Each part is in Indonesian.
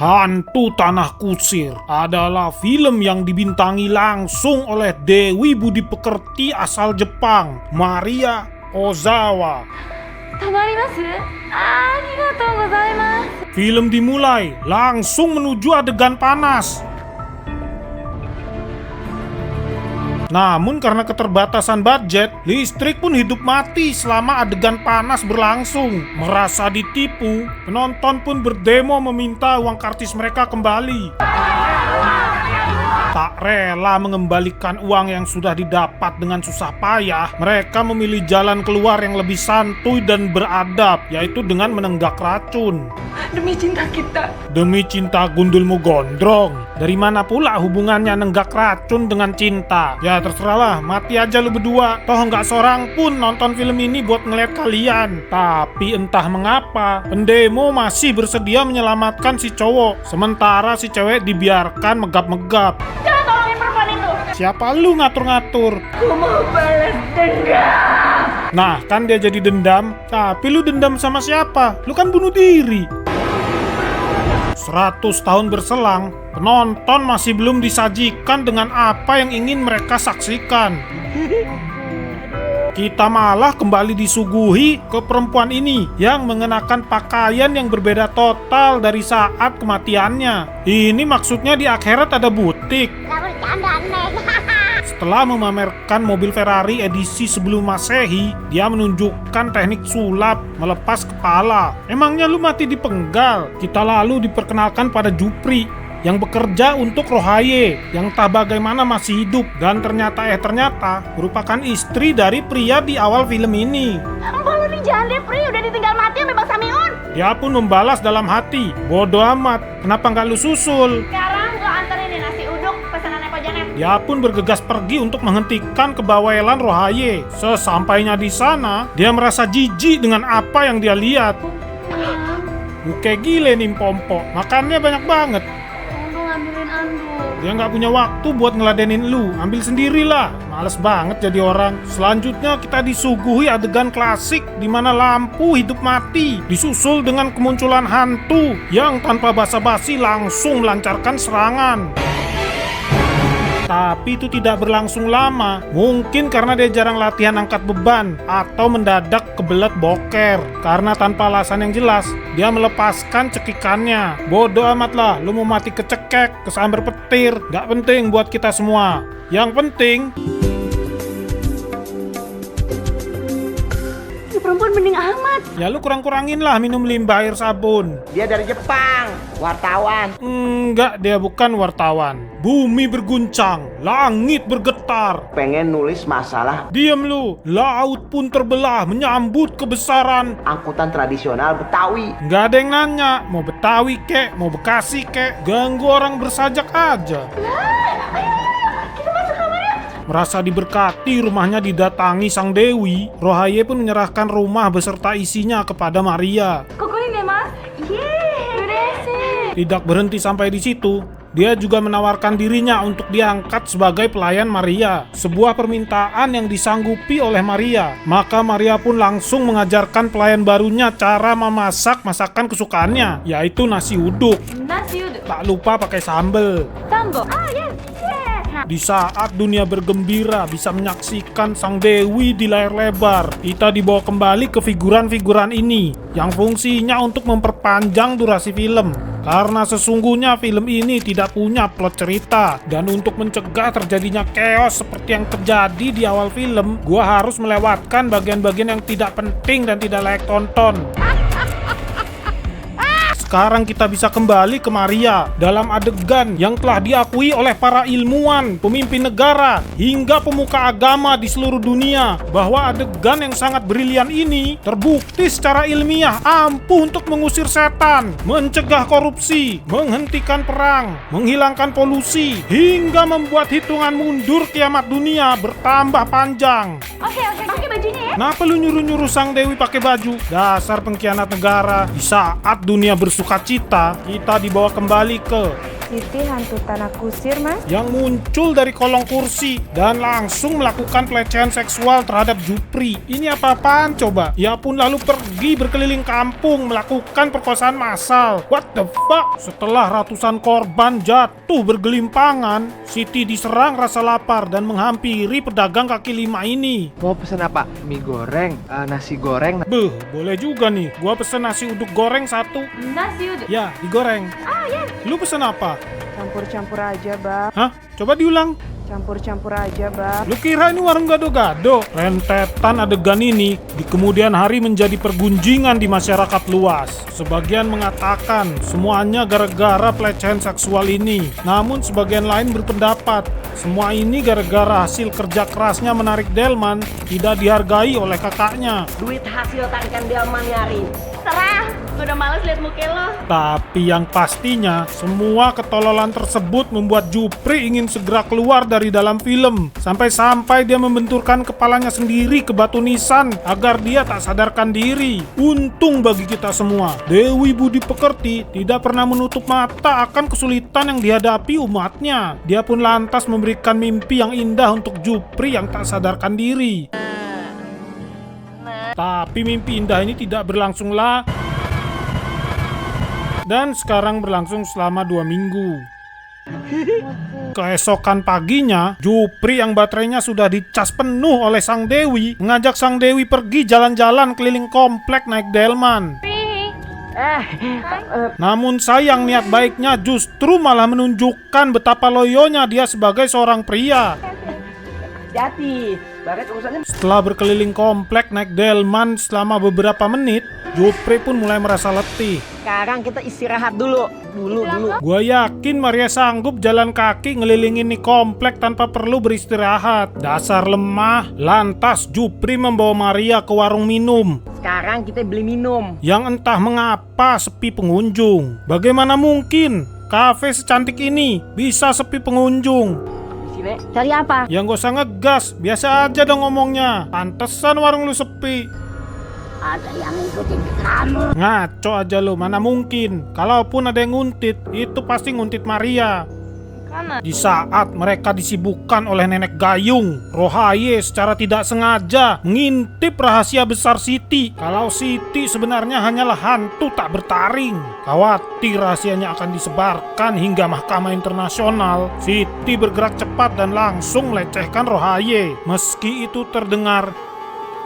Hantu Tanah Kusir adalah film yang dibintangi langsung oleh Dewi Budi Pekerti asal Jepang, Maria Ozawa. Film dimulai langsung menuju adegan panas. Namun karena keterbatasan budget, listrik pun hidup mati selama adegan panas berlangsung. Merasa ditipu, penonton pun berdemo meminta uang karcis mereka kembali. Tak rela mengembalikan uang yang sudah didapat dengan susah payah, mereka memilih jalan keluar yang lebih santuy dan beradab, yaitu dengan menenggak racun. Demi cinta kita. Demi cinta gundulmu gondrong. Dari mana pula hubungannya nenggak racun dengan cinta? Ya terserahlah, mati aja lu berdua. Toh nggak seorang pun nonton film ini buat ngeliat kalian. Tapi entah mengapa, pendemo masih bersedia menyelamatkan si cowok, sementara si cewek dibiarkan megap-megap. Jangan tolongin perempuan itu. Siapa lu ngatur-ngatur? Aku mau balas dendam. Nah, kan dia jadi dendam. Tapi lu dendam sama siapa? Lu kan bunuh diri. 100 tahun berselang, penonton masih belum disajikan dengan apa yang ingin mereka saksikan. Kita malah kembali disuguhi ke perempuan ini yang mengenakan pakaian yang berbeda total dari saat kematiannya. Ini maksudnya di akhirat ada butik. Setelah memamerkan mobil Ferrari edisi sebelum Masehi, dia menunjukkan teknik sulap melepas kepala. Emangnya lu mati dipenggal? Kita lalu diperkenalkan pada Jupri yang bekerja untuk Rohaye yang tak bagaimana masih hidup dan ternyata merupakan istri dari pria di awal film ini. Empok lu nih jahan deh, Pri. Udah ditinggal mati sama Bang Samiun. Dia pun membalas dalam hati, bodo amat, kenapa nggak lu susul? Sekarang gua anterin nih nasi uduk pesanannya Ko Janet. Dia pun bergegas pergi untuk menghentikan kebawelan Rohaye. Sesampainya di sana, dia merasa jijik dengan apa yang dia lihat. Buke gile nih Pompo, makannya banyak banget. Ngambilin anduk. Dia nggak punya waktu buat ngeladenin lu, ambil sendirilah. Males banget jadi orang. Selanjutnya kita disuguhi adegan klasik di mana lampu hidup mati, disusul dengan kemunculan hantu yang tanpa basa-basi langsung melancarkan serangan. Tapi itu tidak berlangsung lama, mungkin karena dia jarang latihan angkat beban atau mendadak kebelet boker. Karena tanpa alasan yang jelas, dia melepaskan cekikannya. Bodoh amat lah, lu mau mati kecekek, kesambar petir, gak penting buat kita semua. Yang penting, Perempuan mending amat. ya lu kurang-kurangin lah minum limbah air sabun. Dia dari Jepang, wartawan. Enggak, dia bukan wartawan. Bumi berguncang, langit bergetar. Pengen nulis masalah Diam lu, laut pun terbelah menyambut kebesaran. angkutan tradisional Betawi. Nggak ada yang nanya, mau Betawi kek, mau Bekasi kek, ganggu orang bersajak aja. Merasa diberkati, rumahnya didatangi sang Dewi. Rohaye pun menyerahkan rumah beserta isinya kepada Maria. Kukulin ya, Mas. Yeay. Tidak berhenti sampai di situ, dia juga menawarkan dirinya untuk diangkat sebagai pelayan Maria. Sebuah permintaan yang disanggupi oleh Maria. Maka Maria pun langsung mengajarkan pelayan barunya cara memasak masakan kesukaannya, yaitu nasi uduk. Nasi uduk. Tak lupa pakai sambal. Sambo. Yes. Di saat dunia bergembira bisa menyaksikan sang Dewi di layar lebar, kita dibawa kembali ke figuran-figuran ini yang fungsinya untuk memperpanjang durasi film. Karena sesungguhnya film ini tidak punya plot cerita, dan untuk mencegah terjadinya chaos seperti yang terjadi di awal film, gua harus melewatkan bagian-bagian yang tidak penting dan tidak layak tonton. Sekarang kita bisa kembali ke Maria dalam adegan yang telah diakui oleh para ilmuwan, pemimpin negara, hingga pemuka agama di seluruh dunia bahwa adegan yang sangat brilian ini terbukti secara ilmiah ampuh untuk mengusir setan, mencegah korupsi, menghentikan perang, menghilangkan polusi, hingga membuat hitungan mundur kiamat dunia bertambah panjang. Oke, pakai bajunya ya. Kenapa lu nyuruh-nyuruh sang Dewi pakai baju? Dasar pengkhianat negara. Di saat dunia bersuka cita, kita dibawa kembali ke Siti hantu tanah kusir, Mas. yang muncul dari kolong kursi dan langsung melakukan pelecehan seksual terhadap Jupri. Ini apa-apaan coba? Ia pun lalu pergi berkeliling kampung melakukan perkosaan massal. What the fuck? Setelah ratusan korban jatuh bergelimpangan, Siti diserang rasa lapar dan menghampiri pedagang kaki lima ini. Mau pesen apa? Mie goreng, nasi goreng. Beuh, boleh juga nih. Gua pesen nasi uduk goreng 1. Nasi uduk. Ya, digoreng. Ah, yes. Lu pesen apa? Campur-campur aja, Bang. Hah? Coba diulang. Campur-campur aja, Bang. Lu kira ini warung gado-gado? Rentetan adegan ini di kemudian hari menjadi pergunjingan di masyarakat luas. Sebagian mengatakan semuanya gara-gara pelecehan seksual ini. Namun sebagian lain berpendapat semua ini gara-gara hasil kerja kerasnya menarik delman tidak dihargai oleh kakaknya. Duit hasil tarikan delman ya, Rin. Serah. Gue udah males liat muka lo. Tapi yang pastinya semua ketololan tersebut membuat Jupri ingin segera keluar dari dalam film. Sampai-sampai dia membenturkan kepalanya sendiri ke batu nisan agar dia tak sadarkan diri. Untung bagi kita semua, Dewi Budi Pekerti tidak pernah menutup mata akan kesulitan yang dihadapi umatnya. Dia pun lantas memberikan mimpi yang indah untuk Jupri yang tak sadarkan diri. Tapi mimpi indah ini tidak berlangsung lah. Dan sekarang berlangsung selama 2 minggu. Keesokan paginya, Jupri yang baterainya sudah dicas penuh oleh Sang Dewi mengajak Sang Dewi pergi jalan-jalan keliling komplek naik delman. Namun sayang niat baiknya justru malah menunjukkan betapa loyonya dia sebagai seorang pria. Hati-hati. Baret urusannya. Setelah berkeliling komplek naik delman selama beberapa menit, Jupri pun mulai merasa letih. Sekarang kita istirahat dulu. Dulu. Gua yakin Maria sanggup jalan kaki ngelilingin nih komplek tanpa perlu beristirahat. Dasar lemah. Lantas Jupri membawa Maria ke warung minum Sekarang kita beli minum. yang entah mengapa sepi pengunjung. Bagaimana mungkin kafe secantik ini bisa sepi pengunjung? Sini. Cari apa? Yang gak usah ngegas, biasa aja dong ngomongnya. Pantesan warung lu sepi. Ada yang ngikutin kamu. Ngaco aja lu, mana mungkin. Kalaupun ada yang nguntit, itu pasti nguntit Maria. Mana? Di saat mereka disibukkan oleh nenek gayung, Rohaye secara tidak sengaja mengintip rahasia besar Siti. Kalau Siti sebenarnya hanyalah hantu tak bertaring. Khawatir rahasianya akan disebarkan hingga mahkamah internasional, Siti bergerak cepat dan langsung melecehkan Rohaye. Meski itu terdengar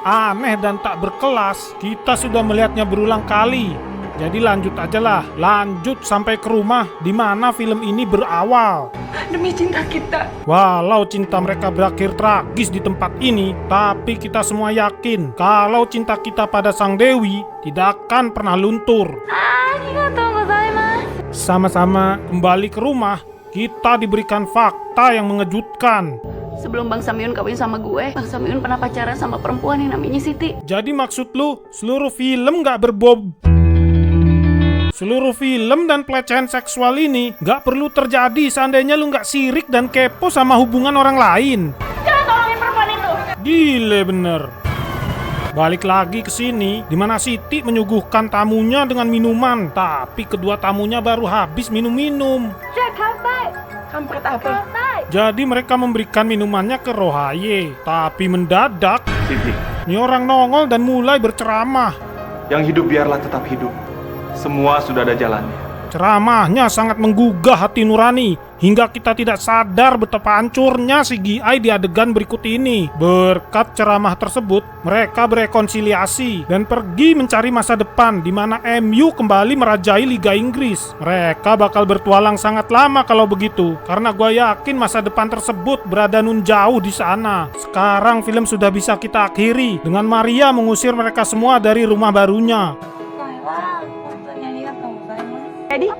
aneh dan tak berkelas, kita sudah melihatnya berulang kali. Jadi lanjut aja lah, lanjut sampai ke rumah di mana film ini berawal. Demi cinta kita. Walau cinta mereka berakhir tragis di tempat ini, tapi kita semua yakin kalau cinta kita pada Sang Dewi tidak akan pernah luntur. Arigatou gozaimasu. Sama-sama kembali ke rumah, kita diberikan fakta yang mengejutkan. Sebelum Bang Samyun kawin sama gue, Bang Samyun pernah pacaran sama perempuan yang namanya Siti. Jadi maksud lu, seluruh film gak berbob? Seluruh film dan pelecehan seksual ini gak perlu terjadi seandainya lu gak sirik dan kepo sama hubungan orang lain. Jangan tolongin perempuan itu. Gile bener. Balik lagi ke sini, di mana Siti menyuguhkan tamunya dengan minuman, tapi kedua tamunya baru habis minum-minum. Jack, kampai. Kampret apa? Kampai. Jadi mereka memberikan minumannya ke Rohaye, tapi mendadak Siti, ini orang nongol dan mulai berceramah. yang hidup biarlah tetap hidup. Semua sudah ada jalannya. Ceramahnya sangat menggugah hati nurani, hingga kita tidak sadar betapa hancurnya CGI di adegan berikut ini. Berkat ceramah tersebut, mereka berekonsiliasi dan pergi mencari masa depan di mana MU kembali merajai Liga Inggris. Mereka bakal bertualang sangat lama kalau begitu, karena gue yakin masa depan tersebut berada nun jauh di sana. Sekarang film sudah bisa kita akhiri dengan Maria mengusir mereka semua dari rumah barunya. Jadi?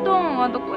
どうも、どこ